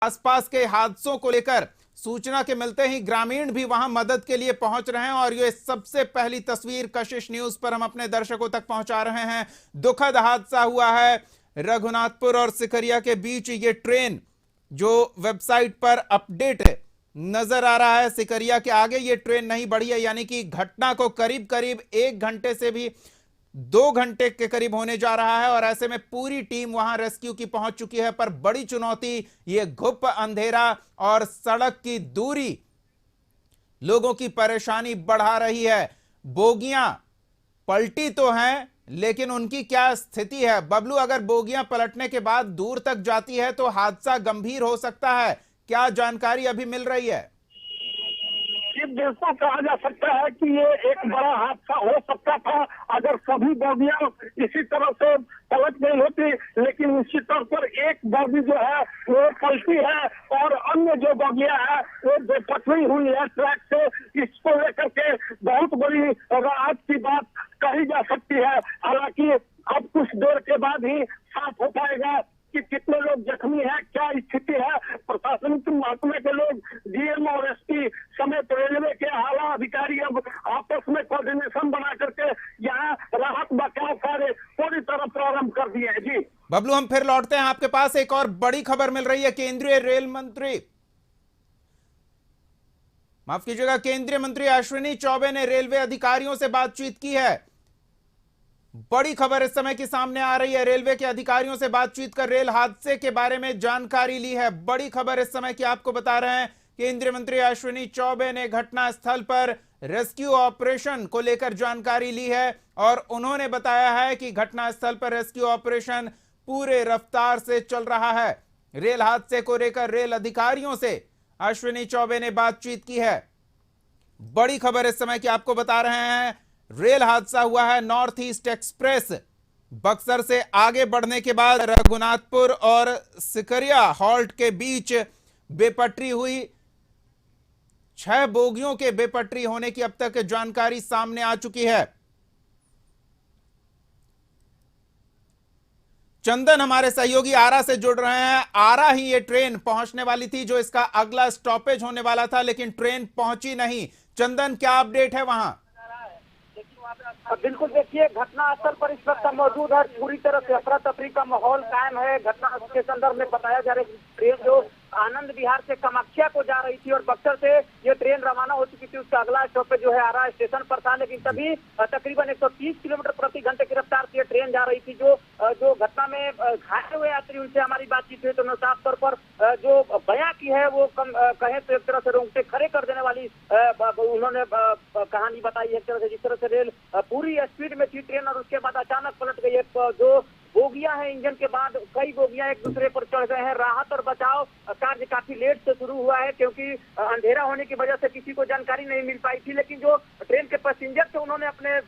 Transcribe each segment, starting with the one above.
आसपास के हादसों को लेकर सूचना के मिलते ही ग्रामीण भी वहां मदद के लिए पहुंच रहे हैं और ये सबसे पहली तस्वीर कशिश न्यूज पर हम अपने दर्शकों तक पहुंचा रहे हैं। दुखद हादसा हुआ है रघुनाथपुर और सिकरिया के बीच। ये ट्रेन जो वेबसाइट पर अपडेट नजर आ रहा है, सिकरिया के आगे ये ट्रेन नहीं बढ़ी है, यानी कि घटना को करीब करीब 1 घंटे से भी 2 घंटे के करीब होने जा रहा है और ऐसे में पूरी टीम वहां रेस्क्यू की पहुंच चुकी है। पर बड़ी चुनौती ये घुप अंधेरा और सड़क की दूरी लोगों की परेशानी बढ़ा रही है। बोगियां पलटी तो हैं, लेकिन उनकी क्या स्थिति है बबलू? अगर बोगियां पलटने के बाद दूर तक जाती है तो हादसा गंभीर हो सकता है। क्या जानकारी अभी मिल रही है? बिल्कुल कहा जा सकता है कि ये एक बड़ा हादसा हो सकता था अगर सभी बोगियां इसी तरह से पलट गई होती, लेकिन निश्चित तौर पर एक बोगी जो है वो पलटी है और अन्य जो बोगियां है वो बेपटरी हुई है ट्रैक से। इसको लेकर के बहुत बड़ी राहत की बात कही जा सकती है। हालांकि अब कुछ देर के बाद ही साफ हो पाएगा कि कितने लोग जख्मी हैं, क्या स्थिति है। प्रशासनिक महकमे के लोग, डीएम और एसपी समेत रेलवे के आला अधिकारी अब आपस में कोऑर्डिनेशन बना करके यहाँ राहत बचाव कार्य पूरी तरह प्रारंभ कर दिए हैं। जी बबलू, हम फिर लौटते हैं आपके पास। एक और बड़ी खबर मिल रही है। केंद्रीय रेल मंत्री, माफ कीजिएगा, केंद्रीय मंत्री अश्विनी चौबे ने रेलवे अधिकारियों से बातचीत की है। बड़ी खबर इस समय की सामने आ रही है। रेलवे के अधिकारियों से बातचीत कर रेल हादसे के बारे में जानकारी ली है। बड़ी खबर इस समय की आपको बता रहे हैं। केंद्रीय मंत्री अश्विनी चौबे ने घटनास्थल पर रेस्क्यू ऑपरेशन को लेकर जानकारी ली है और उन्होंने बताया है कि घटनास्थल पर रेस्क्यू ऑपरेशन पूरे रफ्तार से चल रहा है। रेल हादसे को लेकर रेल अधिकारियों से अश्विनी चौबे ने बातचीत की है। बड़ी खबर इस समय की आपको बता रहे हैं। रेल हादसा हुआ है नॉर्थ ईस्ट एक्सप्रेस बक्सर से आगे बढ़ने के बाद रघुनाथपुर और सिकरिया हॉल्ट के बीच बेपटरी हुई। 6 बोगियों के बेपटरी होने की अब तक जानकारी सामने आ चुकी है। चंदन हमारे सहयोगी आरा से जुड़ रहे हैं। आरा ही ये ट्रेन पहुंचने वाली थी जो इसका अगला स्टॉपेज होने वाला था, लेकिन ट्रेन पहुंची नहीं। चंदन, क्या अपडेट है वहां? बिल्कुल, देखिए घटनास्थल पर इस वक्त मौजूद है। पूरी तरह से अफरा तफरी का माहौल कायम है। घटना के संदर्भ में बताया जा रहा है ट्रेन जो आनंद विहार से कामाख्या को जा रही थी और बक्सर से ये ट्रेन रवाना हो चुकी थी। उसका अगला स्टॉपेज जो है आरा स्टेशन पर था, लेकिन तभी तकरीबन 130 किलोमीटर प्रति घंटे की रफ्तार से ट्रेन जा रही थी। जो घटना में घायल हुए यात्री, उनसे हमारी बातचीत हुई तो उन्होंने साफ तौर पर जो बयां की है वो कहे तो एक तरह से रोंगटे खड़े कर देने वाली उन्होंने कहानी बताई है। एक तरह से जिस तरह से रेल पूरी स्पीड में थी ट्रेन और उसके बाद अचानक पलट गई। जो बोगियां हैं, इंजन के बाद कई बोगियां एक दूसरे पर चढ़ गए हैं। राहत और बचाव कार्य काफी लेट से शुरू हुआ है क्योंकि अंधेरा होने की वजह से किसी को जानकारी नहीं मिल पाई थी। लेकिन जो ट्रेन के पैसेंजर थे उन्होंने अपने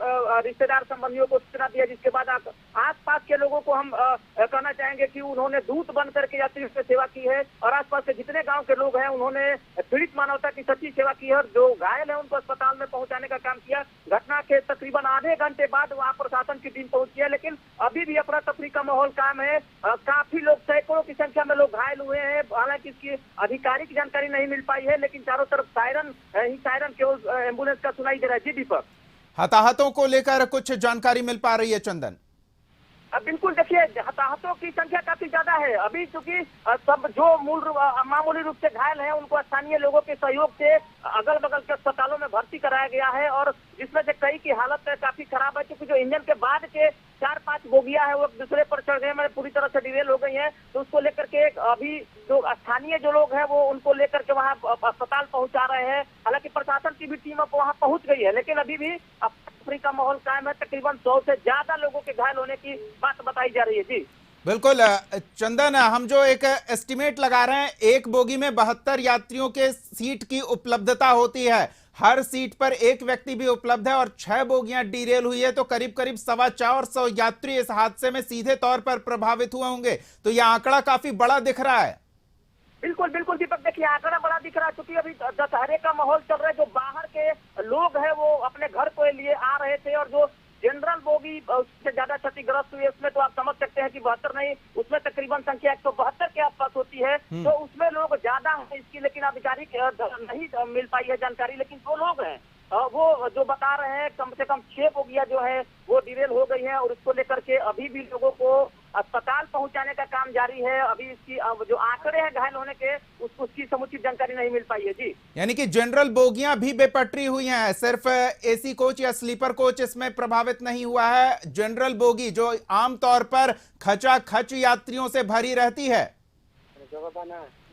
रिश्तेदार संबंधियों को सूचना दिया, जिसके बाद आसपास के लोगों को हम कहना चाहेंगे कि उन्होंने दूत बन करके यात्रियों की सेवा की है और आसपास के जितने गाँव के लोग हैं उन्होंने पीड़ित मानवता की सच्ची सेवा की है और जो घायल है उनको अस्पताल में पहुंचाने का काम किया। घटना के तकरीबन आधे घंटे बाद वहां प्रशासन की टीम पहुंची है, लेकिन अभी भी अफरा तफरी का माहौल कायम है। काफी लोग, सैकड़ों की संख्या में लोग घायल हुए हैं। हालांकि इसकी आधिकारिक जानकारी नहीं मिल पाई है, लेकिन चारों तरफ सायरन केवल एम्बुलेंस का सुनाई दे रहा है। जी दीपक, हताहतों को लेकर कुछ जानकारी मिल पा रही है चंदन? बिल्कुल, देखिए हताहतों की संख्या काफी ज्यादा है अभी, क्योंकि सब जो मामूली रूप से घायल हैं उनको स्थानीय लोगों के सहयोग से अगल बगल के अस्पतालों में भर्ती कराया गया है और जिसमें से कई की हालत काफी खराब है, क्योंकि जो इंजन के बाद के 4-5 बोगियां हैं वो एक दूसरे पर चढ़ गए, पूरी तरह से डिरेल हो गई है। तो उसको लेकर के अभी जो स्थानीय जो लोग हैं वो उनको लेकर के वहाँ अस्पताल पहुंचा रहे हैं। हालांकि प्रशासन की भी टीम वहाँ पहुंच गई है, लेकिन अभी भी का माहौल कायम है। तकरीबन 100 से ज्यादा लोगों के घायल होने की बात बताई जा रही है। जी बिल्कुल चंदन, हम जो एक एस्टिमेट लगा रहे हैं, एक बोगी में 72 यात्रियों के सीट की उपलब्धता होती है। हर सीट पर एक व्यक्ति भी उपलब्ध है और 6 बोगियां डीरेल हुई है, तो करीब करीब 425 यात्री इस हादसे में सीधे तौर पर प्रभावित हुए होंगे। तो यह आंकड़ा काफी बड़ा दिख रहा है। बिल्कुल बिल्कुल दीपक, देखिए आंकड़ा बड़ा दिख रहा है क्योंकि अभी दशहरे का माहौल चल रहा है। जो बाहर के लोग हैं वो अपने घर के लिए आ रहे थे और जो जनरल बोगी उससे ज्यादा क्षतिग्रस्त हुई है। उसमें तो आप समझ सकते हैं कि 72 नहीं, उसमें तकरीबन संख्या 172 के आसपास होती है। तो उसमें लोग ज्यादा हैं इसकी, लेकिन आधिकारिक नहीं मिल पाई है जानकारी। लेकिन जो लोग हैं वो जो बता रहे हैं कम से कम 6 बोगियां जो है वो डिरेल हो गई है, और इसको लेकर के अभी भी लोगों को अस्पताल पहुंचाने का काम जारी है। अभी इसकी जो आंकड़े हैं घायल होने के उसकी समुचित जानकारी नहीं मिल पाई है जी। यानी कि जनरल बोगियां भी बेपटरी हुई हैं, सिर्फ एसी कोच या स्लीपर कोच इसमें प्रभावित नहीं हुआ है। जनरल बोगी जो आमतौर पर खचाखच यात्रियों से भरी रहती है।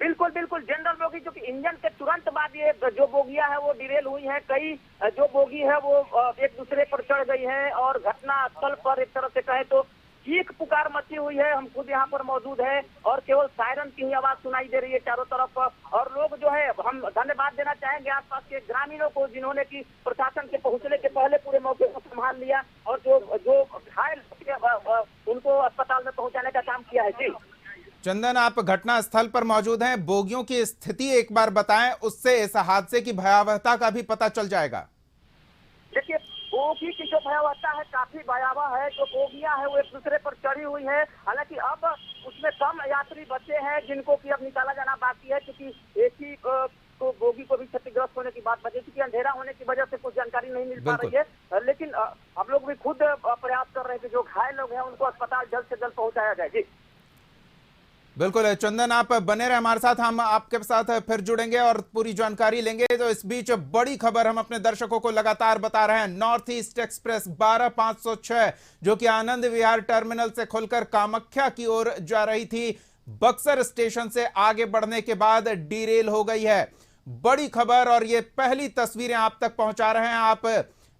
बिल्कुल बिल्कुल, जनरल बोगी जो कि इंजन के तुरंत बाद ये जो बोगियां है वो डिरेल हुई है। कई जो बोगी है वो एक दूसरे पर चढ़ गई है, और घटना स्थल पर एक तरह से कहे तो चीख पुकार मची हुई है। हम खुद यहाँ पर मौजूद है और केवल सायरन की ही आवाज सुनाई दे रही है चारों तरफ। और लोग जो है, हम धन्यवाद देना चाहेंगे आसपास के ग्रामीणों को जिन्होंने की प्रशासन के पहुंचने के पहले पूरे मौके को संभाल लिया, और जो घायल उनको अस्पताल में पहुंचाने का काम किया है जी। चंदन, आप घटना स्थल पर मौजूद हैं, बोगियों की स्थिति एक बार बताएं, उससे इस हादसे की भयावहता का भी पता चल जाएगा। देखिए, बोगी की जो भयावहता है काफी भयावह है। जो बोगियां है वो एक दूसरे पर चढ़ी हुई है। हालांकि अब उसमें कम यात्री बचे हैं जिनको कि अब निकाला जाना बाकी है, क्योंकि एसी तो बोगी को भी क्षतिग्रस्त होने की बात बची, क्योंकि अंधेरा होने की वजह से कुछ जानकारी नहीं मिल पा रही है। लेकिन हम लोग भी खुद प्रयास कर रहे हैं कि जो घायल लोग हैं उनको अस्पताल जल्द से जल्द पहुंचाया जाए जी। बिल्कुल चंदन, आप बने रहे हमारे साथ, हम आपके साथ फिर जुड़ेंगे और पूरी जानकारी लेंगे। तो इस बीच बड़ी खबर हम अपने दर्शकों को लगातार बता रहे हैं। नॉर्थ ईस्ट एक्सप्रेस 12506 जो कि आनंद विहार टर्मिनल से खुलकर कामाख्या की ओर जा रही थी, बक्सर स्टेशन से आगे बढ़ने के बाद डिरेल हो गई है। बड़ी खबर, और ये पहली तस्वीरें आप तक पहुंचा रहे हैं। आप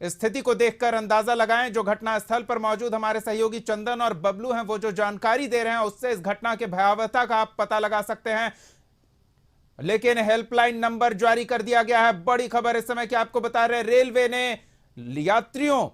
स्थिति को देखकर अंदाजा लगाएं। जो घटनास्थल पर मौजूद हमारे सहयोगी चंदन और बबलू हैं, वो जो जानकारी दे रहे हैं उससे इस घटना के भयावहता का आप पता लगा सकते हैं। लेकिन हेल्पलाइन नंबर जारी कर दिया गया है। बड़ी खबर इस समय की आपको बता रहे, रेलवे ने यात्रियों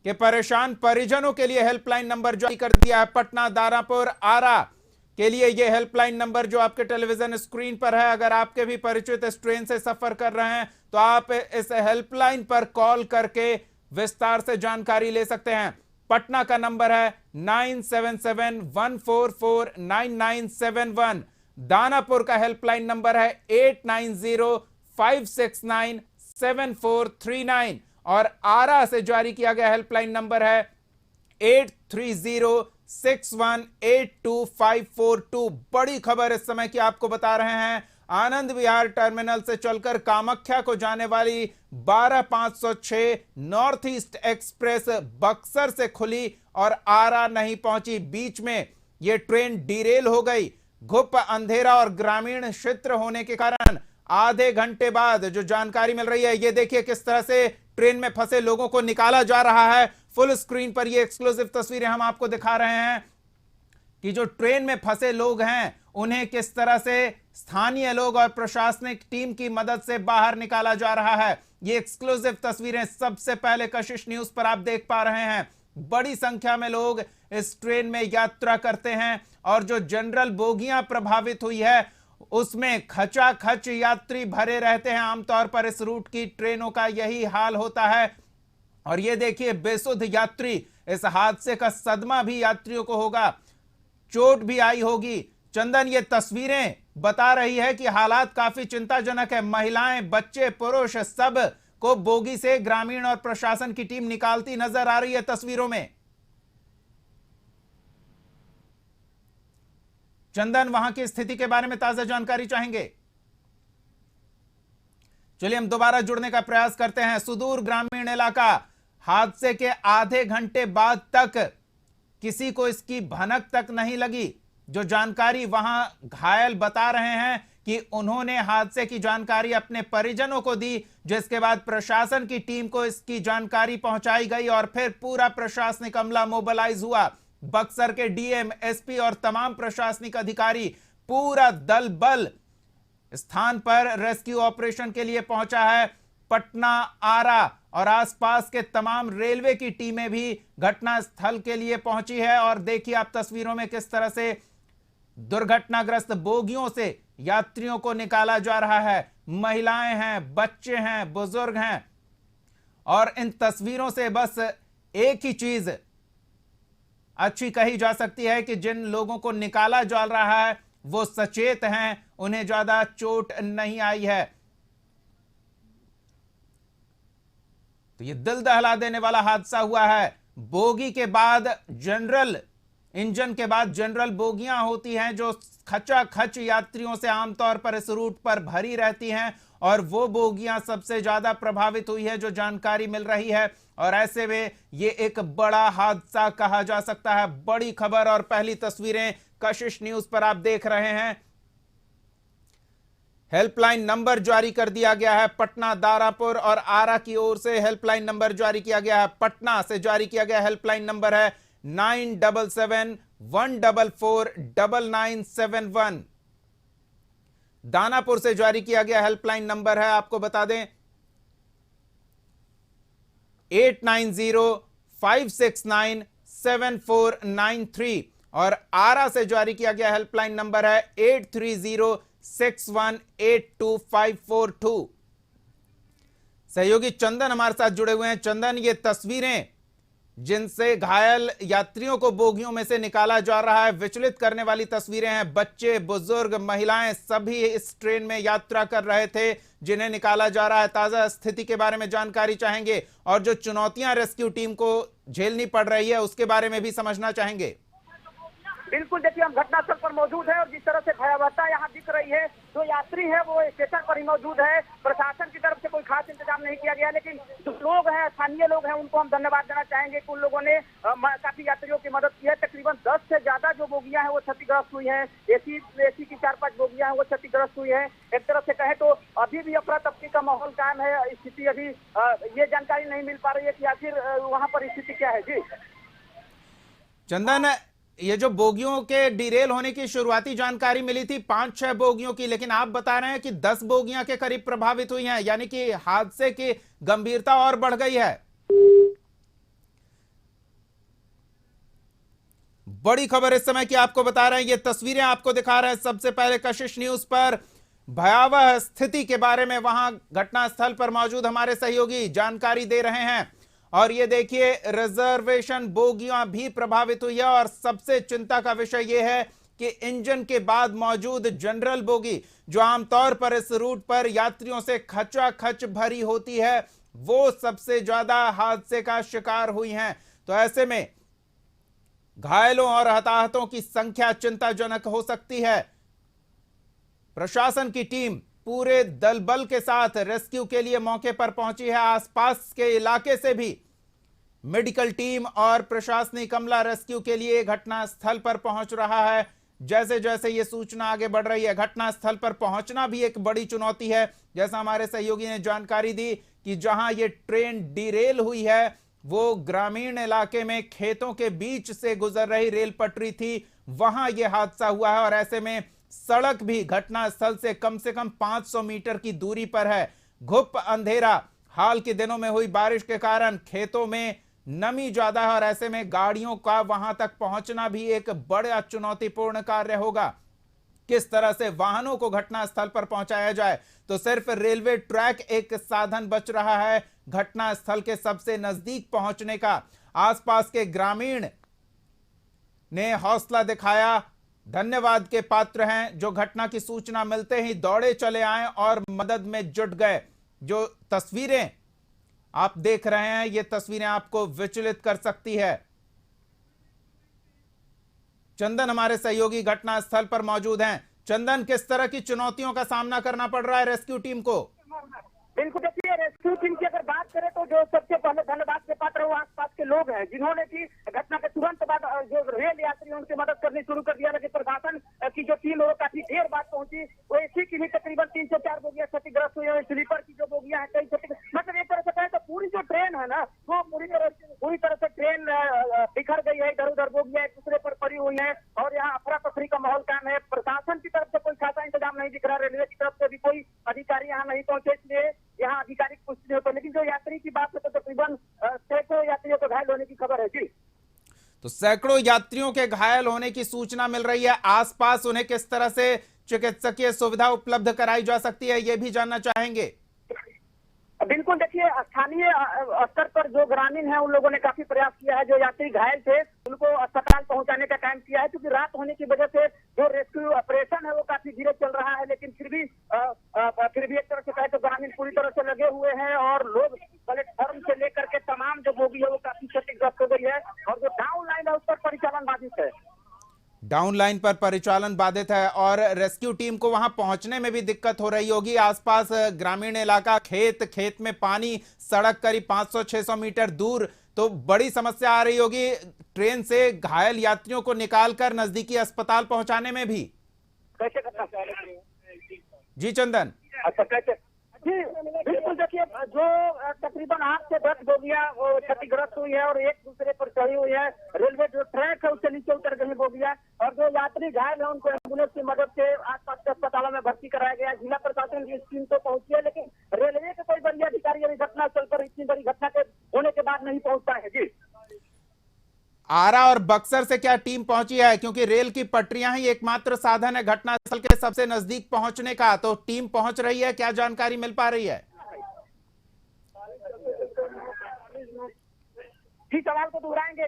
के परेशान परिजनों के लिए हेल्पलाइन नंबर जारी कर दिया है। पटना, दानापुर, आरा के लिए यह हेल्पलाइन नंबर जो आपके टेलीविजन स्क्रीन पर है, अगर आपके भी परिचित इस ट्रेन से सफर कर रहे हैं तो आप इस हेल्पलाइन पर कॉल करके विस्तार से जानकारी ले सकते हैं। पटना का नंबर है 9771449971। दानापुर का हेल्पलाइन नंबर है 8905697439, और आरा से जारी किया गया हेल्पलाइन नंबर है 8306182542। बड़ी खबर इस समय की आपको बता रहे हैं। आनंद विहार टर्मिनल से चलकर कामाख्या को जाने वाली 12506 नॉर्थ ईस्ट एक्सप्रेस बक्सर से खुली और आरा नहीं पहुंची। बीच में यह ट्रेन डिरेल हो गई। घुप अंधेरा और ग्रामीण क्षेत्र होने के कारण आधे घंटे बाद जो जानकारी मिल रही है, ये देखिए किस तरह से ट्रेन में फंसे लोगों को निकाला जा रहा है। फुल स्क्रीन पर ये एक्सक्लूसिव तस्वीरें हम आपको दिखा रहे हैं कि जो ट्रेन में फंसे लोग हैं उन्हें किस तरह से स्थानीय लोग और प्रशासनिक टीम की मदद से बाहर निकाला जा रहा है। ये एक्सक्लूसिव तस्वीरें सबसे पहले कशिश न्यूज पर आप देख पा रहे हैं। बड़ी संख्या में लोग इस ट्रेन में यात्रा करते हैं, और जो जनरल बोगियां प्रभावित हुई है उसमें खचाखच यात्री भरे रहते हैं। आमतौर पर इस रूट की ट्रेनों का यही हाल होता है। और ये देखिए, बेसुध यात्री, इस हादसे का सदमा भी यात्रियों को होगा, चोट भी आई होगी। चंदन, ये तस्वीरें बता रही है कि हालात काफी चिंताजनक है। महिलाएं, बच्चे, पुरुष सब को बोगी से ग्रामीण और प्रशासन की टीम निकालती नजर आ रही है तस्वीरों में। चंदन, वहां की स्थिति के बारे में ताजा जानकारी चाहेंगे? चलिए हम दोबारा जुड़ने का प्रयास करते हैं। सुदूर ग्रामीण इलाका, हादसे के आधे घंटे बाद तक किसी को इसकी भनक तक नहीं लगी। जो जानकारी वहां घायल बता रहे हैं कि उन्होंने हादसे की जानकारी अपने परिजनों को दी, जिसके बाद प्रशासन की टीम को इसकी जानकारी पहुंचाई गई और फिर पूरा प्रशासनिक अमला मोबिलाइज हुआ। बक्सर के डीएम, एसपी और तमाम प्रशासनिक अधिकारी, पूरा दल बल स्थान पर रेस्क्यू ऑपरेशन के लिए पहुंचा है। पटना, आरा और आसपास के तमाम रेलवे की टीमें भी घटना स्थल के लिए पहुंची है। और देखिए आप तस्वीरों में किस तरह से दुर्घटनाग्रस्त बोगियों से यात्रियों को निकाला जा रहा है। महिलाएं हैं, बच्चे हैं, बुजुर्ग हैं, और इन तस्वीरों से बस एक ही चीज अच्छी कही जा सकती है कि जिन लोगों को निकाला जा रहा है वो सचेत हैं, उन्हें ज्यादा चोट नहीं आई है। तो ये दिल दहला देने वाला हादसा हुआ है। बोगी के बाद जनरल, इंजन के बाद जनरल बोगियां होती हैं जो खचाखच यात्रियों से आमतौर पर इस रूट पर भरी रहती हैं, और वो बोगियां सबसे ज्यादा प्रभावित हुई है जो जानकारी मिल रही है। और ऐसे में ये एक बड़ा हादसा कहा जा सकता है। बड़ी खबर और पहली तस्वीरें कशिश न्यूज पर आप देख रहे हैं। हेल्पलाइन नंबर जारी कर दिया गया है। पटना, दारापुर और आरा की ओर से हेल्पलाइन नंबर जारी किया गया है। पटना से जारी किया गया हेल्पलाइन नंबर है 9771449971। दानापुर से जारी किया गया हेल्पलाइन नंबर है, आपको बता दें, 8905697493। और आरा से जारी किया गया हेल्पलाइन नंबर है 8306182542। सहयोगी चंदन हमारे साथ जुड़े हुए हैं। चंदन, ये तस्वीरें जिनसे घायल यात्रियों को बोगियों में से निकाला जा रहा है, विचलित करने वाली तस्वीरें हैं। बच्चे, बुजुर्ग, महिलाएं सभी इस ट्रेन में यात्रा कर रहे थे जिन्हें निकाला जा रहा है। ताजा स्थिति के बारे में जानकारी चाहेंगे और जो चुनौतियां रेस्क्यू टीम को झेलनी पड़ रही है उसके बारे में भी समझना चाहेंगे। बिल्कुल, देखिए हम घटनास्थल पर मौजूद है और जिस तरह से भयावहता यहाँ दिख रही है, जो यात्री है वो स्टेशन पर ही मौजूद है। प्रशासन की तरफ से कोई खास इंतजाम नहीं किया गया, लेकिन जो लोग हैं, स्थानीय लोग हैं, उनको हम धन्यवाद देना चाहेंगे कि उन लोगों ने काफी यात्रियों की मदद की है। तकरीबन 10 से ज्यादा जो बोगियां हैं वो क्षतिग्रस्त हुई हैं। एसी की 4-5 बोगियां हैं वो क्षतिग्रस्त हुई है। एक तरफ से कहें तो अभी भी अफरा तफरी का माहौल कायम है। स्थिति अभी ये जानकारी नहीं मिल पा रही है कि आखिर वहाँ पर स्थिति क्या है। जी चंदन, ये जो बोगियों के डिरेल होने की शुरुआती जानकारी मिली थी 5-6 बोगियों की, लेकिन आप बता रहे हैं कि 10 बोगियां के करीब प्रभावित हुई हैं, यानी कि हादसे की गंभीरता और बढ़ गई है। बड़ी खबर इस समय की आपको बता रहे हैं, ये तस्वीरें आपको दिखा रहे हैं सबसे पहले कशिश न्यूज पर। भयावह स्थिति के बारे में वहां घटनास्थल पर मौजूद हमारे सहयोगी जानकारी दे रहे हैं। और ये देखिए, रिजर्वेशन बोगियां भी प्रभावित हुई है और सबसे चिंता का विषय यह है कि इंजन के बाद मौजूद जनरल बोगी जो आमतौर पर इस रूट पर यात्रियों से खचाखच भरी होती है, वो सबसे ज्यादा हादसे का शिकार हुई हैं। तो ऐसे में घायलों और हताहतों की संख्या चिंताजनक हो सकती है। प्रशासन की टीम पूरे दल बल के साथ रेस्क्यू के लिए मौके पर पहुंची है। आसपास के इलाके से भी मेडिकल टीम और प्रशासनिक अमला रेस्क्यू के लिए घटनास्थल पर पहुंच रहा है। जैसे जैसे ये सूचना आगे बढ़ रही है, घटनास्थल पर पहुंचना भी एक बड़ी चुनौती है। जैसा हमारे सहयोगी ने जानकारी दी कि जहां ये ट्रेन डिरेल हुई है वो ग्रामीण इलाके में खेतों के बीच से गुजर रही रेल पटरी थी, वहां यह हादसा हुआ है। और ऐसे में सड़क भी घटनास्थल से कम 500 मीटर की दूरी पर है। घुप अंधेरा, हाल के दिनों में हुई बारिश के कारण खेतों में नमी ज्यादा है और ऐसे में गाड़ियों का वहां तक पहुंचना भी एक बड़ा चुनौतीपूर्ण कार्य होगा। किस तरह से वाहनों को घटनास्थल पर पहुंचाया जाए, तो सिर्फ रेलवे ट्रैक एक साधन बच रहा है घटनास्थल के सबसे नजदीक पहुंचने का। आसपास के ग्रामीण ने हौसला दिखाया, धन्यवाद के पात्र हैं, जो घटना की सूचना मिलते ही दौड़े चले आए और मदद में जुट गए। जो तस्वीरें आप देख रहे हैं, ये तस्वीरें आपको विचलित कर सकती है। चंदन हमारे सहयोगी घटनास्थल पर मौजूद हैं। चंदन, किस तरह की चुनौतियों का सामना करना पड़ रहा है रेस्क्यू टीम को? बिल्कुल, देखिए रेस्क्यू टीम की अगर बात करें तो जो सबसे पहले धन्यवाद के पात्र वो आसपास के लोग हैं जिन्होंने की घटना के तुरंत बाद जो रेल यात्री हैं उनकी मदद करनी शुरू कर दिया। लेकिन प्रशासन की जो टीम है वो काफी देर बाद पहुंची। वो एसी की भी तकरीबन 3 से 4 बोगियां क्षतिग्रस्त हुई है। स्लीपर की जो बोगियां हैं कई मतलब एक तरह से कहें तो पूरी जो ट्रेन है ना वो पूरी तरह से ट्रेन बिखर गई है। इधर उधर बोगियां एक दूसरे पर पड़ी हुई है और यहाँ अफरा तफरी का माहौल कायम है। प्रशासन की तरफ से कोई खासा इंतजाम नहीं दिख रहा, रेलवे की तरफ से भी कोई अधिकारी यहाँ नहीं पहुंचे, इसलिए यहाँ आधिकारिक पुष्टि नहीं होता। लेकिन जो यात्री की बात है तो तकरीबन सैकड़ों यात्रियों को घायल होने की खबर है। जी, तो सैकड़ों यात्रियों के घायल होने की सूचना मिल रही है। आसपास उन्हें किस तरह से चिकित्सकीय सुविधा उपलब्ध कराई जा सकती है, यह भी जानना चाहेंगे। बिल्कुल, देखिए स्थानीय स्तर पर जो ग्रामीण है उन लोगों ने काफी प्रयास किया है। जो यात्री घायल थे उनको अस्पताल पहुंचाने का काम किया है, क्योंकि रात होने की वजह से जो रेस्क्यू ऑपरेशन है वो काफी धीरे चल रहा है। लेकिन फिर भी एक तरह से कहे तो ग्रामीण पूरी तरह से लगे हुए हैं और लोग प्लेटफॉर्म से लेकर के तमाम जो बोगी है वो काफी क्षतिग्रस्त हो गई है और जो डाउन लाइन है उस पर परिचालन बाधित है। डाउन लाइन पर परिचालन बाधित है और रेस्क्यू टीम को वहां पहुंचने में भी दिक्कत हो रही होगी। आसपास ग्रामीण इलाका, खेत में पानी, सड़क करीब 500-600 मीटर दूर, तो बड़ी समस्या आ रही होगी ट्रेन से घायल यात्रियों को निकालकर नजदीकी अस्पताल पहुंचाने में भी। कैसे करना चाहिए जी चंदन। अच्छा, कैसे जी बिल्कुल, देखिए जो तकरीबन 8 से 10 बोगियां वो क्षतिग्रस्त हुई है और एक दूसरे पर चढ़ी हुई है। रेलवे जो ट्रैक है उससे नीचे उतर गई बोगियां और जो यात्री घायल है उनको एम्बुलेंस की मदद से आसपास के अस्पतालों में भर्ती कराया गया है। जिला प्रशासन की टीम तो पहुंची है, लेकिन रेलवे के कोई बड़ी अधिकारी अभी घटनास्थल पर इतनी बड़ी घटना के होने के बाद नहीं पहुंच पाए हैं। जी, आरा और बक्सर से क्या टीम पहुंची है? क्योंकि रेल की पटरियां ही एकमात्र साधन है घटनास्थल के सबसे नजदीक पहुंचने का, तो टीम पहुंच रही है, क्या जानकारी मिल पा रही है? जी, सवाल को दोहराएंगे।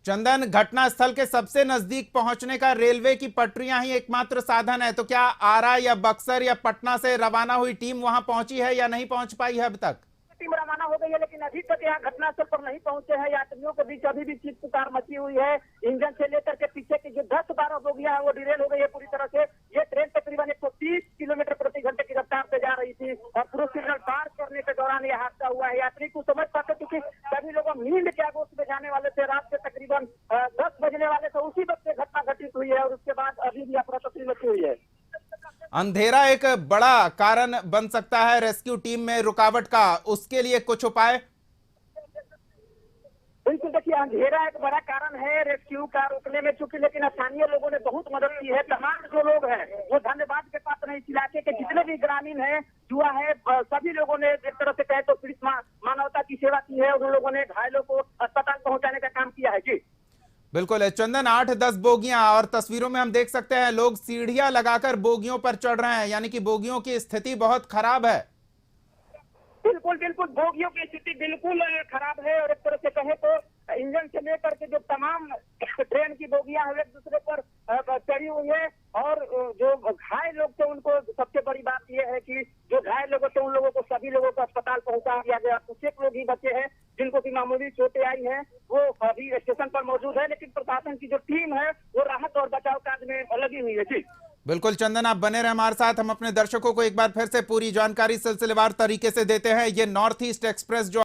चंदन, घटनास्थल के सबसे नजदीक पहुंचने का रेलवे की पटरियां ही एकमात्र साधन है, तो क्या आरा या बक्सर या पटना से रवाना हुई टीम वहां पहुंची है या नहीं पहुंच पाई है अब तक? टीम रवाना हो गई है, लेकिन अभी तक यहाँ घटनास्थल पर नहीं पहुंचे हैं। यात्रियों के बीच अभी भी चीख पुकार मची हुई है। इंजन से लेकर के पीछे की जो 10-12 बोगियां हैं वो डिरेल हो गई है पूरी तरह से। ये ट्रेन तकरीबन 130 किलोमीटर प्रति घंटे की रफ्तार से जा रही थी और क्रूज सिग्नल पार करने के दौरान यह हादसा हुआ है। यात्री को समझ पाते, क्योंकि सभी लोग नींद के आगोश में जाने वाले थे। रात के तकरीबन 10 बजने वाले थे, उसी वक्त से घटना घटित हुई है और उसके बाद अभी भी अफरा तफरी मची हुई है। अंधेरा एक बड़ा कारण बन सकता है रेस्क्यू टीम में रुकावट का, उसके लिए कुछ उपाय? बिल्कुल, देखिए अंधेरा एक बड़ा कारण है रेस्क्यू का रोकने में, चूंकि लेकिन स्थानीय लोगों ने बहुत मदद की है। तमाम जो लोग हैं वो धन्यवाद के पात्र हैं। इस इलाके के जितने भी ग्रामीण हैं, युवा है, सभी लोगों ने एक तरह से कहे तो पीड़ित मानवता की सेवा की है और उन लोगों ने घायलों को अस्पताल पहुंचाने का काम किया है। जी बिल्कुल है चंदन, 8-10 बोगियां और तस्वीरों में हम देख सकते हैं लोग सीढ़ियां लगाकर बोगियों पर चढ़ रहे हैं, यानी कि बोगियों की स्थिति बहुत खराब है। बिल्कुल बिल्कुल, बोगियों की स्थिति बिल्कुल खराब है और एक तरह से कहे तो इंजन से लेकर के जो तमाम ट्रेन की बोगियां हैं एक दूसरे पर चढ़ी हुई है और जो घायल लोग थे उनको सबसे बड़ी बात यह है कि जो घायल लोग थे उन लोगों को सभी लोगों को अस्पताल पहुंचा दिया गया। कुछ एक लोग ही बचे हैं जिनको की मामूली चोटें आई हैं, वो अभी स्टेशन पर मौजूद है, लेकिन प्रशासन की जो टीम है वो राहत और बचाव कार्य में लगी हुई है। जी बिल्कुल चंदन, आप बने रहे हमारे साथ। हम अपने दर्शकों को एक बार फिर से पूरी जानकारी सिलसिलेवार तरीके से देते हैं। ये नॉर्थ ईस्ट एक्सप्रेस जो